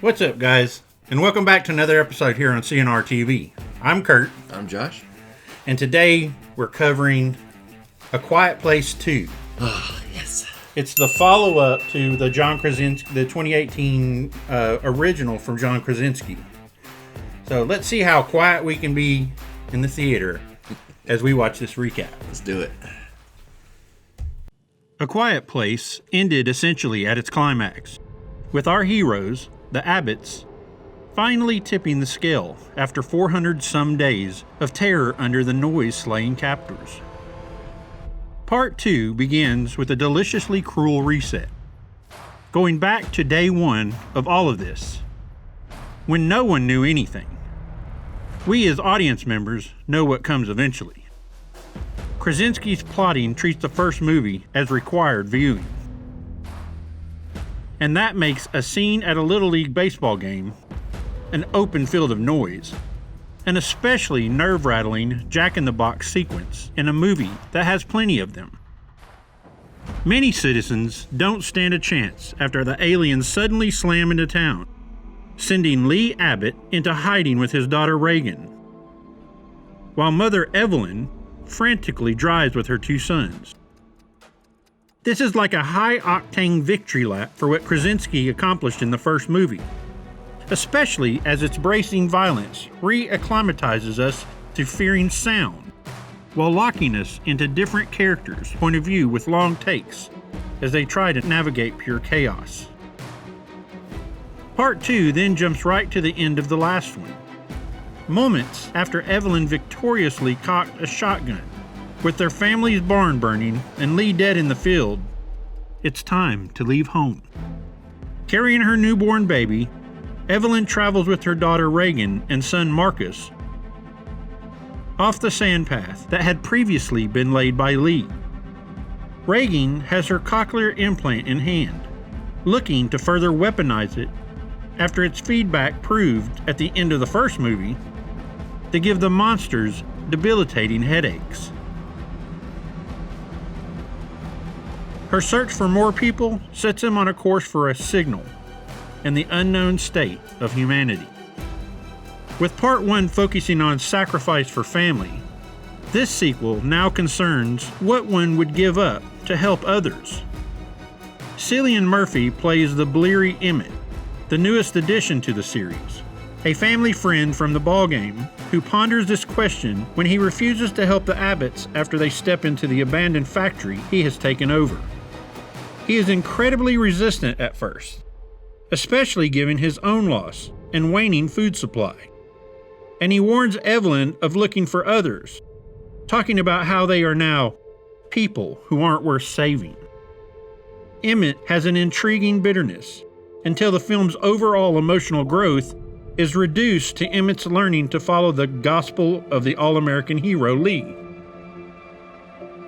What's up, guys? And welcome back to another episode here on CNR TV. I'm Kurt. I'm Josh. And today we're covering A Quiet Place 2. Oh, yes. It's the follow-up to the John Krasinski, the 2018 original from John Krasinski. So let's see how quiet we can be in the theater as we watch this recap. Let's do it. A Quiet Place ended essentially at its climax, with our heroes, the Abbotts, finally tipping the scale after 400-some days of terror under the noise-slaying captors. Part 2 begins with a deliciously cruel reset, going back to day one of all of this, when no one knew anything. We as audience members know what comes eventually. Krasinski's plotting treats the first movie as required viewing. And that makes a scene at a Little League baseball game an open field of noise, an especially nerve-rattling Jack-in-the-Box sequence in a movie that has plenty of them. Many citizens don't stand a chance after the aliens suddenly slam into town, sending Lee Abbott into hiding with his daughter Reagan, while Mother Evelyn frantically drives with her two sons. This is like a high-octane victory lap for what Krasinski accomplished in the first movie, especially as its bracing violence re-acclimatizes us to fearing sound, while locking us into different characters' point of view with long takes as they try to navigate pure chaos. Part 2 then jumps right to the end of the last one, moments after Evelyn victoriously cocked a shotgun. With their family's barn burning and Lee dead in the field, it's time to leave home. Carrying her newborn baby, Evelyn travels with her daughter Reagan and son Marcus off the sand path that had previously been laid by Lee. Reagan has her cochlear implant in hand, looking to further weaponize it after its feedback proved at the end of the first movie to give the monsters debilitating headaches. Her search for more people sets him on a course for a signal and the unknown state of humanity. With Part 1 focusing on sacrifice for family, this sequel now concerns what one would give up to help others. Cillian Murphy plays the bleary Emmett, the newest addition to the series, a family friend from the ballgame who ponders this question when he refuses to help the Abbotts after they step into the abandoned factory he has taken over. He is incredibly resistant at first, especially given his own loss and waning food supply. And he warns Evelyn of looking for others, talking about how they are now people who aren't worth saving. Emmett has an intriguing bitterness until the film's overall emotional growth is reduced to Emmett's learning to follow the gospel of the all-American hero Lee.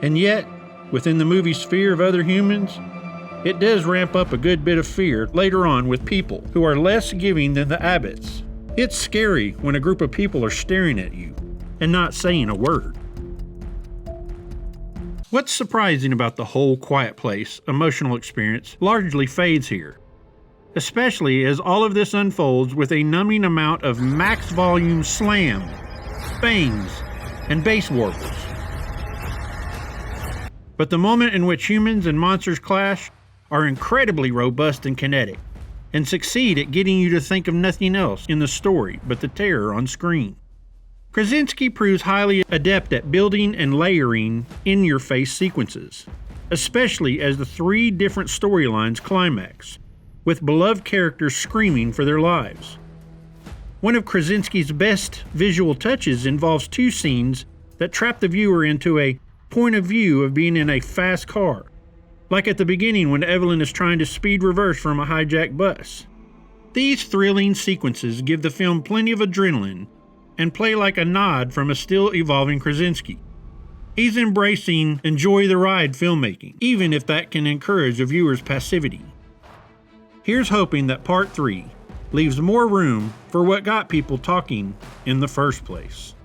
And yet, within the movie's fear of other humans, it does ramp up a good bit of fear later on with people who are less giving than the Abbotts. It's scary when a group of people are staring at you and not saying a word. What's surprising about the whole Quiet Place emotional experience largely fades here, especially as all of this unfolds with a numbing amount of max volume slam, bangs, and bass warbles. But the moment in which humans and monsters clash are incredibly robust and kinetic, and succeed at getting you to think of nothing else in the story but the terror on screen. Krasinski proves highly adept at building and layering in-your-face sequences, especially as the three different storylines climax, with beloved characters screaming for their lives. One of Krasinski's best visual touches involves two scenes that trap the viewer into a point of view of being in a fast car, like at the beginning when Evelyn is trying to speed reverse from a hijacked bus. These thrilling sequences give the film plenty of adrenaline and play like a nod from a still evolving Krasinski. He's embracing enjoy the ride filmmaking, even if that can encourage a viewer's passivity. Here's hoping that Part 3 leaves more room for what got people talking in the first place.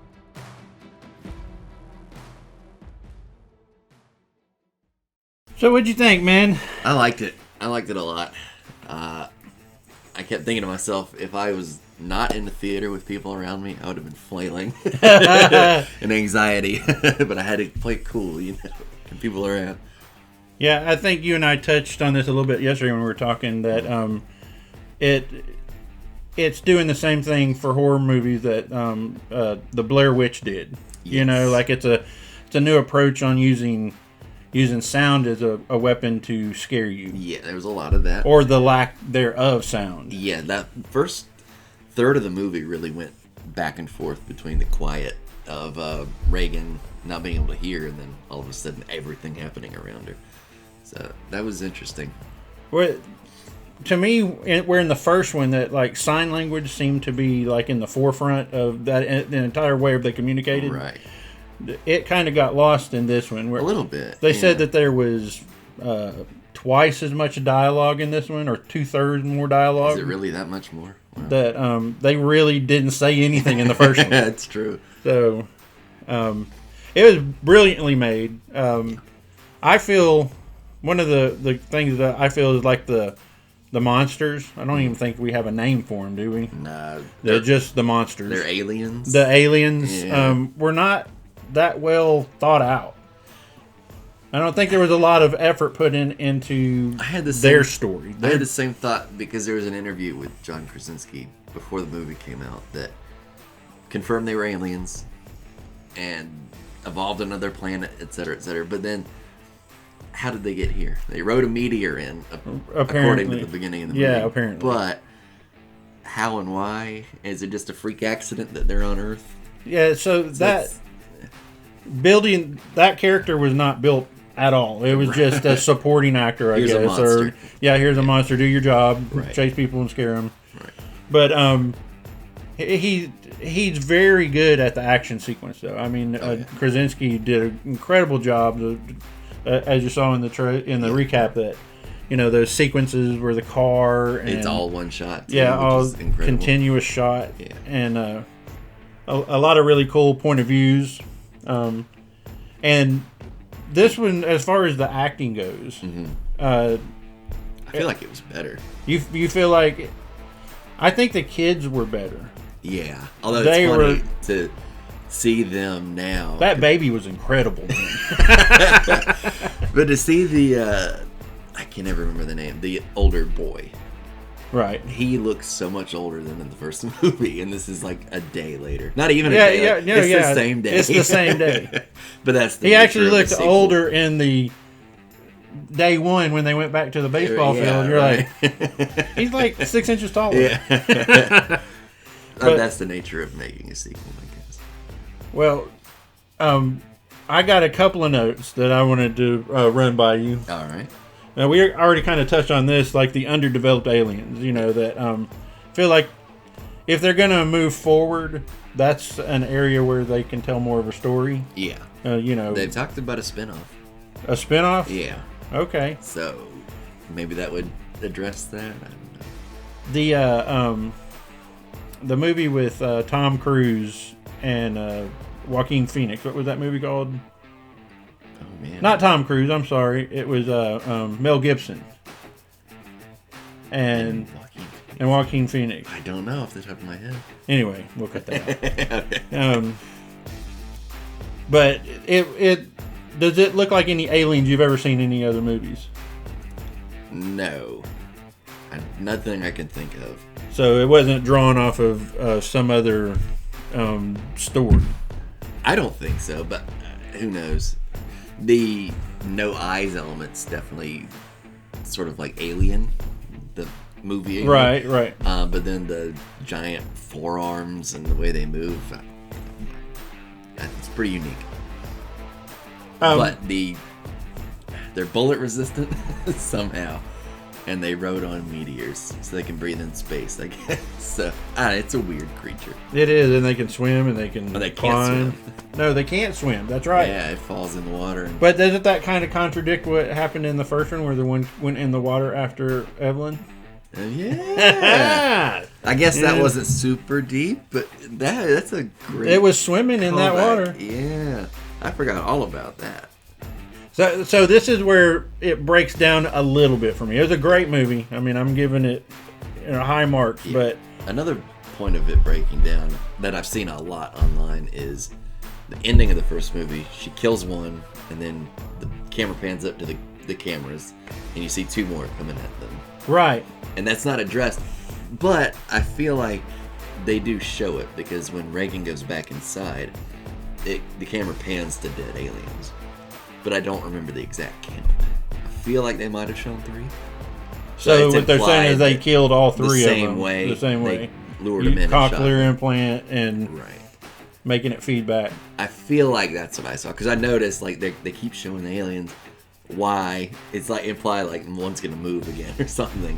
So what'd you think, man? I liked it. I liked it a lot. I kept thinking to myself, if I was not in the theater with people around me, I would have been flailing in anxiety. But I had to play cool, you know, and people around. Yeah, I think you and I touched on this a little bit yesterday when we were talking that it's doing the same thing for horror movies that the Blair Witch did. Yes. You know, like it's a new approach on using sound as a weapon to scare you. Yeah, there was a lot of that. Or the lack thereof sound. Yeah, that first third of the movie really went back and forth between the quiet of Reagan not being able to hear, and then all of a sudden everything happening around her. So that was interesting. Well, to me, we're in the first one that like sign language seemed to be like in the forefront of that the entire way they communicated. Right. It kind of got lost in this one. A little bit. They said that there was twice as much dialogue in this one, or 2/3 more dialogue. Is it really that much more? Wow. That they really didn't say anything in the first one. That's true. So it was brilliantly made. I feel one of the things that I feel is like the monsters. I don't even think we have a name for them, do we? No. They're just the monsters. They're aliens. The aliens Yeah. were not that well thought out. I don't think there was a lot of effort put into their story. I had the same thought because there was an interview with John Krasinski before the movie came out that confirmed they were aliens and evolved on another planet, etc., etc. But then, how did they get here? They rode a meteor in, according to the beginning of the movie. Yeah, apparently. But how and why? Is it just a freak accident that they're on Earth? Yeah, so that building that character was not built at all. It was just a supporting actor, I Here's a guess. monster. Here's a monster. Do your job. Right. Chase people and scare them. Right. But he's very good at the action sequence, though. I mean, Krasinski did an incredible job. As you saw in the recap, that those sequences where the car and It's all one shot. Too, yeah, all which is incredible. continuous shot, Yeah. and a lot of really cool point of views. And this one, as far as the acting goes, I feel like it was better. you feel like I think the kids were better. Yeah, although They it's funny were- to see them now. That baby was incredible. But to see the, I can never remember the name, the older boy. Right. He looks so much older than in the first movie, and this is like a day later. Not even a Yeah, day. yeah, like, no, it's yeah. the same day. It's the same day. But that's the He nature actually of the looked sequel. older in the day one when they went back to the baseball field. You're right. like, he's like 6 inches taller. Yeah. But- That's the nature of making a sequel, I guess. Well, I got a couple of notes that I wanted to run by you. All right. Now, we already kind of touched on this, like the underdeveloped aliens, that feel like if they're going to move forward, that's an area where they can tell more of a story. Yeah. They've talked about a spinoff. A spinoff? Yeah. Okay. So maybe that would address that. I don't know. The movie with Tom Cruise and Joaquin Phoenix, what was that movie called? Oh man. Not Tom Cruise, I'm sorry. It was Mel Gibson. And Joaquin Phoenix. I don't know off the top of my head. Anyway, we'll cut that out. But it does it look like any aliens you've ever seen in any other movies? No. Nothing I can think of. So it wasn't drawn off of some other story. I don't think so, but who knows? The no eyes element's definitely sort of like Alien, the movie. Alien. Right. But then the giant forearms and the way they move, it's pretty unique. But they're bullet resistant somehow, and they rode on meteors, so they can breathe in space, I guess. So it's a weird creature. It is, and they can swim and they can They can't climb. swim. No, they can't swim. That's right. Yeah, it falls in the water. And But doesn't that kind of contradict what happened in the first one, where the one went in the water after Evelyn? yeah. I guess that Yeah. wasn't super deep, but that's a great. It was swimming in that callback. water. Yeah, I forgot all about that. So this is where it breaks down a little bit for me. It was a great movie. I mean, I'm giving it high marks, but another point of it breaking down that I've seen a lot online is the ending of the first movie. She kills one, and then the camera pans up to the cameras, and you see two more coming at them. Right. And that's not addressed, but I feel like they do show it, because when Reagan goes back inside, the camera pans to dead aliens. But I don't remember the exact count. I feel like they might have shown 3. So what they're saying is they killed all 3 the of same them. way. The same way. They lured them in. Cochlear implant and right. Making it feedback. I feel like that's what I saw, because I noticed like they keep showing the aliens. Why? It's like implied like one's gonna move again or something,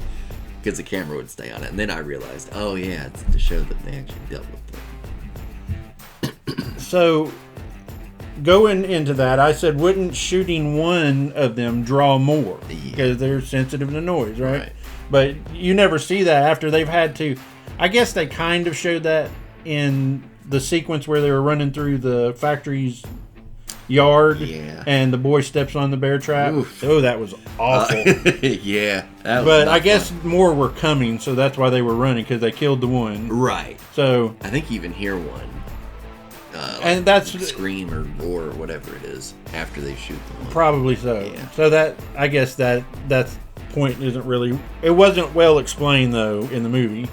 because the camera would stay on it. And then I realized, oh yeah, it's to show that they actually dealt with it. So going into that, I said, wouldn't shooting one of them draw more? Because they're sensitive to noise, right? But you never see that after they've had to. I guess they kind of showed that in the sequence where they were running through the factory's yard, and the boy steps on the bear trap. Oof. Oh, that was awful. Yeah. That was but I guess more were coming, so that's why they were running, because they killed the one. Right. So I think you even hear one. And that's scream or roar or whatever it is after they shoot them. Probably so. Yeah. So that, I guess that point isn't really. It wasn't well explained though in the movie.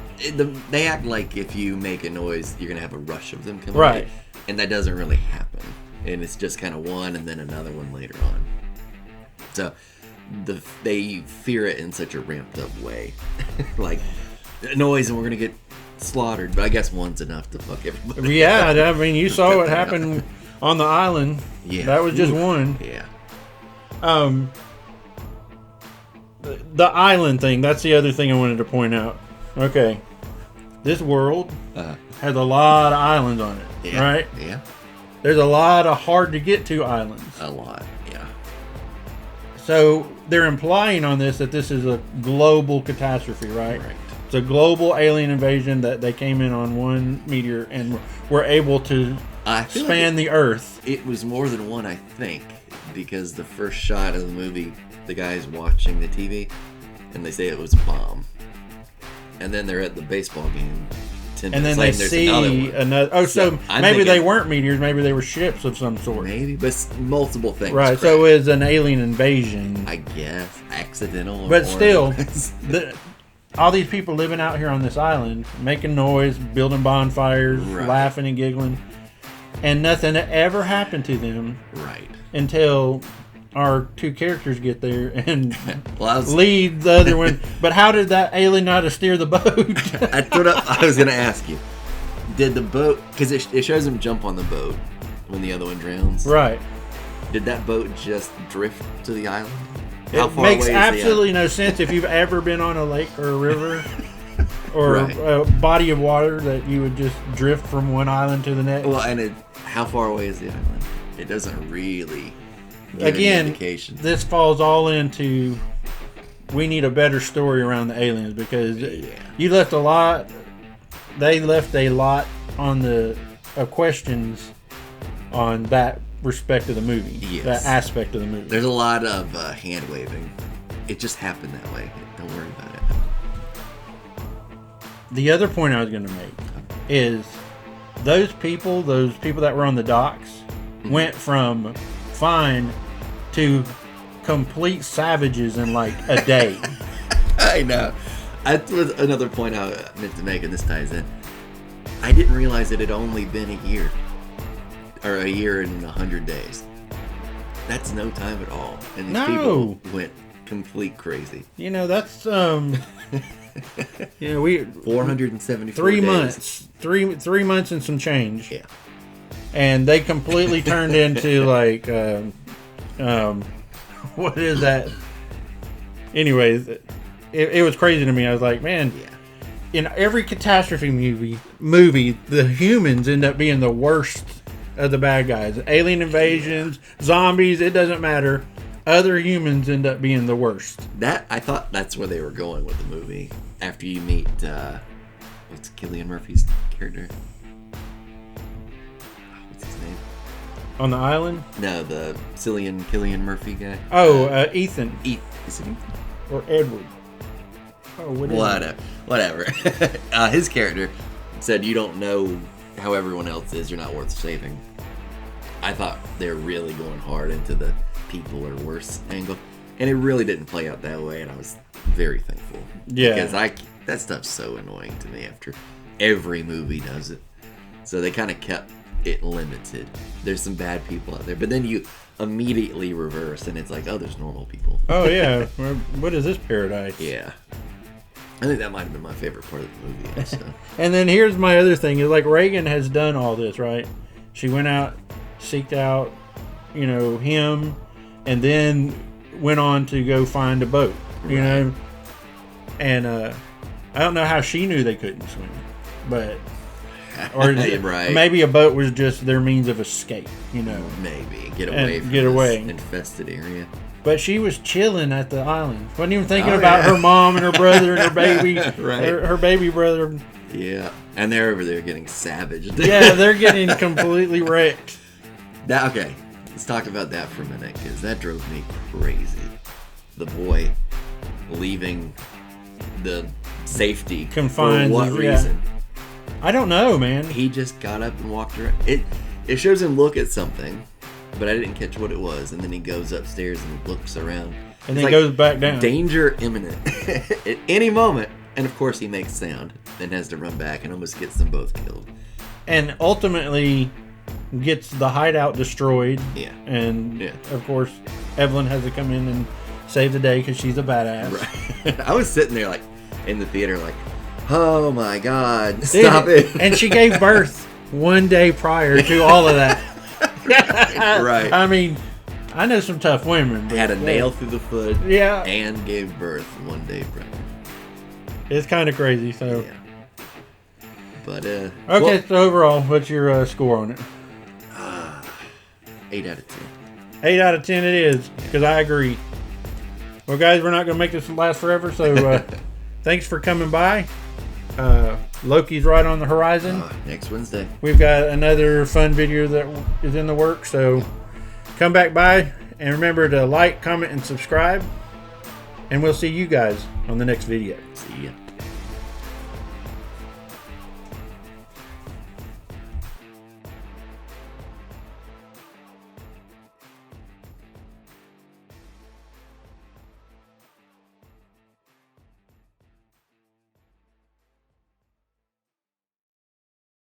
They act like if you make a noise, you're gonna have a rush of them coming. Right. And that doesn't really happen. And it's just kind of one and then another one later on. So they fear it in such a ramped up way, like noise, and we're gonna get slaughtered. But I guess one's enough to fuck everybody. Yeah, I mean, you saw what happened on the island. Yeah, that was just one. Yeah. The island thing. That's the other thing I wanted to point out. Okay, this world has a lot of islands on it, right? Yeah. There's a lot of hard to get to islands. A lot, yeah. So they're implying on this that this is a global catastrophe, right? Right. It's a global alien invasion that they came in on one meteor and were able to span the Earth. It was more than one, I think, because the first shot of the movie, the guy's watching the TV, and they say it was a bomb. And then they're at the baseball game. And then they see another. Oh, so maybe they weren't meteors. Maybe they were ships of some sort. Maybe, but multiple things. Right. So it was an alien invasion. I guess accidental. But still, all these people living out here on this island, making noise, building bonfires, laughing and giggling, and nothing ever happened to them. Right. Until our two characters get there and lead the other one. But how did that alien know how to steer the boat? I was going to ask you. Did the boat... Because it shows him jump on the boat when the other one drowns. Right. Did that boat just drift to the island? It makes absolutely no sense if you've ever been on a lake or a river or a body of water that you would just drift from one island to the next. Well, and how far away is the island? It doesn't really... Again, this falls all into we need a better story around the aliens, because you left a lot. They left a lot on the questions on that respect of the movie, that aspect of the movie. There's a lot of hand waving. It just happened that way. Don't worry about it. The other point I was going to make is those people that were on the docks went from fine to complete savages in like a day. I know. That was another point I meant to make, and this ties in. I didn't realize it had only been a year. Or a year and 100 days. That's no time at all. And these people went complete crazy. You know, that's we 474 3 days. months. 3 months and some change. Yeah. And they completely turned into like what is that? Anyways, it was crazy to me. I was like, man, in every catastrophe movie, the humans end up being the worst of the bad guys. Alien invasions, zombies, it doesn't matter. Other humans end up being the worst. I thought that's where they were going with the movie. After you meet, what's Cillian Murphy's character? What's his name? On the island? No, the Cillian Murphy guy. Oh, Ethan. Is it Ethan? Or Edward. Oh, whatever. His character said, "You don't know how everyone else is. You're not worth saving." I thought they were really going hard into the people are worse angle, and it really didn't play out that way, and I was very thankful. Yeah. Because that stuff's so annoying to me after every movie does it. So they kind of kept it limited. There's some bad people out there, but then you immediately reverse, and it's like, oh, there's normal people. Oh, yeah. What is this paradise? Yeah. I think that might have been my favorite part of the movie. Also. And then here's my other thing. Is like Reagan has done all this, right? She went out, seeked out, him, and then went on to go find a boat, you know? And I don't know how she knew they couldn't swim, but... Or right. Maybe a boat was just their means of escape, Maybe. Get away from this infested area. But she was chilling at the island. Wasn't even thinking about her mom and her brother and her baby. Right. Her baby brother. Yeah. And they're over there getting savaged. Yeah, they're getting completely wrecked. Okay. Let's talk about that for a minute, because that drove me crazy. The boy leaving the safety. Confines. For what reason? I don't know, man. He just got up and walked around. It shows him look at something, but I didn't catch what it was. And then he goes upstairs and looks around. And then goes back down. Danger imminent at any moment. And of course he makes sound and has to run back and almost gets them both killed. And ultimately gets the hideout destroyed. Yeah. And of course Evelyn has to come in and save the day because she's a badass. Right. I was sitting there like in the theater like, oh my God, stop it. And she gave birth one day prior to all of that. Right. I mean, I know some tough women. But had a nail through the foot. Yeah. And gave birth one day prior. It's kind of crazy, so. Yeah. But, okay, so overall, what's your score on it? 8 out of 10. 8 out of 10 it is, because I agree. Well, guys, we're not going to make this last forever, so thanks for coming by. Loki's right on the horizon. Next Wednesday. We've got another fun video that is in the works, so come back by and remember to like, comment, and subscribe. And we'll see you guys on the next video. See ya.